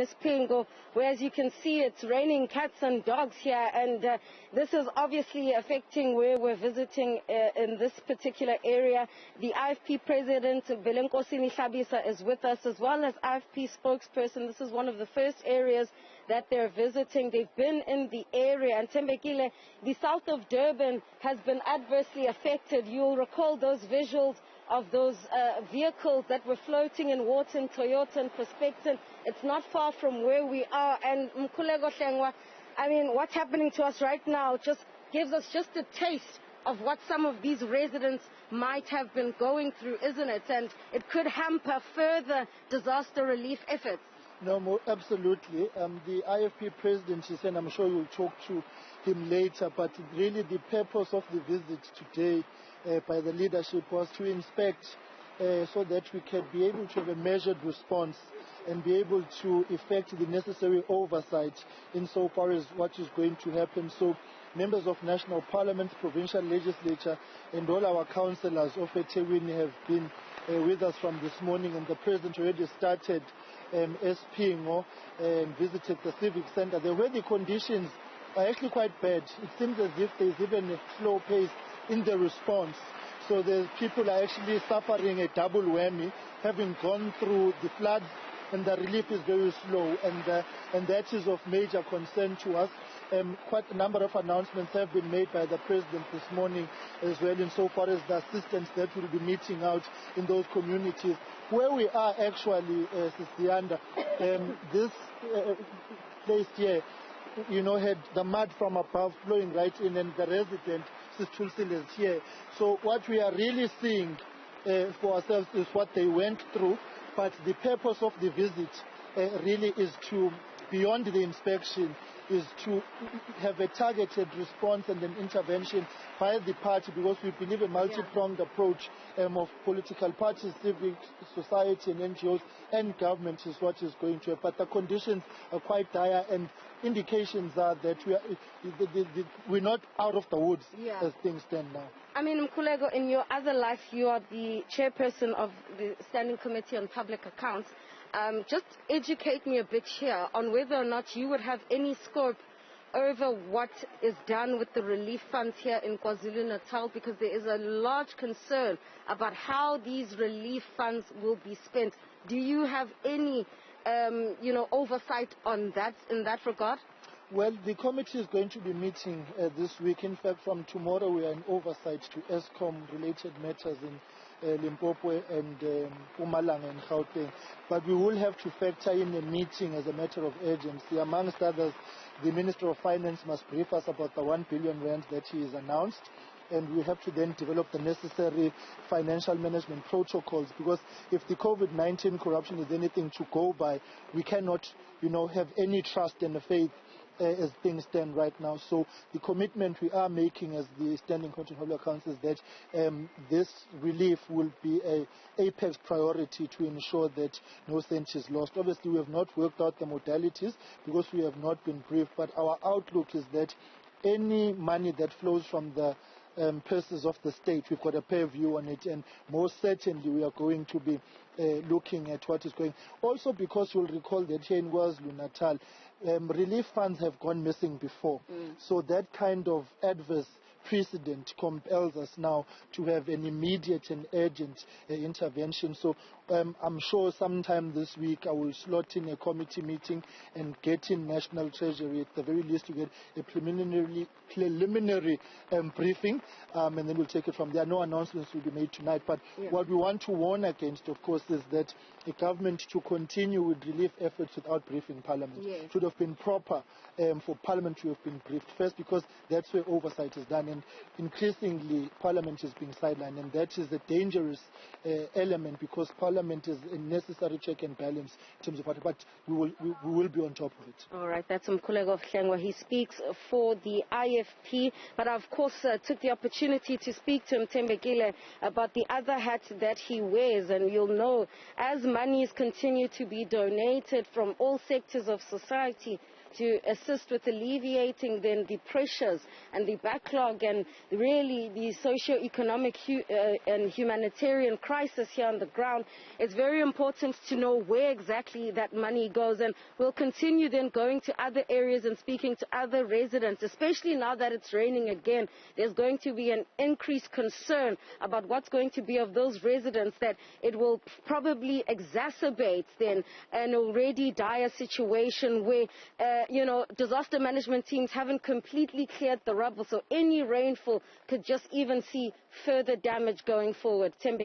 Isipingo, where, as you can see, it's raining cats and dogs here, and this is obviously affecting where we're visiting in this particular area. The IFP president, Nhlabisa, is with us, as well as IFP spokesperson. This is one of the first areas that they're visiting. They've been in the area, and Thembekile, the south of Durban has been adversely affected. You'll recall those visuals of those vehicles that were floating in water in Toyota and Prospecton. It's not far from where we are. And Mkhuleko Hlengwa, I mean, what's happening to us right now just gives us just a taste of what some of these residents might have been going through, isn't it? And it could hamper further disaster relief efforts. No, absolutely. The IFP president, she said, I'm sure you'll talk to him later, but really the purpose of the visit today by the leadership was to inspect so that we can be able to have a measured response and be able to effect the necessary oversight insofar as what is going to happen. So members of National Parliament, provincial legislature, and all our councillors of eThekwini have been with us from this morning, and the president already started Isipingo and visited the civic center. The weather conditions are actually quite bad. It seems as if there's even a slow pace in the response. So the people are actually suffering a double whammy, having gone through the floods, and the relief is very slow, and that is of major concern to us. Quite a number of announcements have been made by the president this morning as well, insofar as the assistance that will be meeting out in those communities. Where we are actually, Ziyanda, this place here, had the mud from above flowing right in, and the resident, Tulsil, is here. So what we are really seeing for ourselves is what they went through, but the purpose of the visit really is to, beyond the inspection, is to have a targeted response and an intervention by the party, because we believe a multi-pronged approach of political parties, civic society and NGOs and government is what is going to happen. But the conditions are quite dire, and indications are that we're not out of the woods as things stand now. I mean, Mkhuleko, in your other life, you are the chairperson of the Standing Committee on Public Accounts. Just educate me a bit here on whether or not you would have any scope over what is done with the relief funds here in KwaZulu-Natal, because there is a large concern about how these relief funds will be spent. Do you have any, oversight on that in that regard? Well, the committee is going to be meeting this week. In fact, from tomorrow we are in oversight to ESCOM-related matters in Limpopo and Mpumalanga and Gauteng. But we will have to factor in a meeting as a matter of urgency. Amongst others, the Minister of Finance must brief us about the 1 billion rand that he has announced. And we have to then develop the necessary financial management protocols, because if the COVID-19 corruption is anything to go by, we cannot, have any trust and faith as things stand right now. So the commitment we are making as the Standing Committee on Public Accounts is that this relief will be an apex priority to ensure that no cent is lost. Obviously, we have not worked out the modalities because we have not been briefed, but our outlook is that any money that flows from the purses of the state, we've got a fair view on it, and most certainly we are going to be looking at what is going. Also, because you'll recall that here in KwaZulu-Natal, relief funds have gone missing before. So that kind of adverse precedent compels us now to have an immediate and urgent intervention. So I'm sure sometime this week I will slot in a committee meeting and get in National Treasury at the very least to get a preliminary briefing, and then we'll take it from there. No announcements will be made tonight, but what we want to warn against, of course, is that the government to continue with relief efforts without briefing Parliament. It should have been proper for Parliament to have been briefed first, because that's where oversight is done, and increasingly Parliament is being sidelined, and that is a dangerous element, because Parliament is a necessary check and balance in terms of what, but we will be on top of it. All right, that's Mkhuleko Hlengwa. He speaks for the IFP, but I, of course, took the opportunity to speak to him, Thembekile, about the other hat that he wears. And you'll know, as monies continue to be donated from all sectors of society, to assist with alleviating then the pressures and the backlog and really the socio-economic and humanitarian crisis here on the ground, it's very important to know where exactly that money goes. And we'll continue then going to other areas and speaking to other residents, especially now that it's raining again. There's going to be an increased concern about what's going to be of those residents, that it will probably exacerbate then an already dire situation where, disaster management teams haven't completely cleared the rubble. So any rainfall could just even see further damage going forward. Tembe.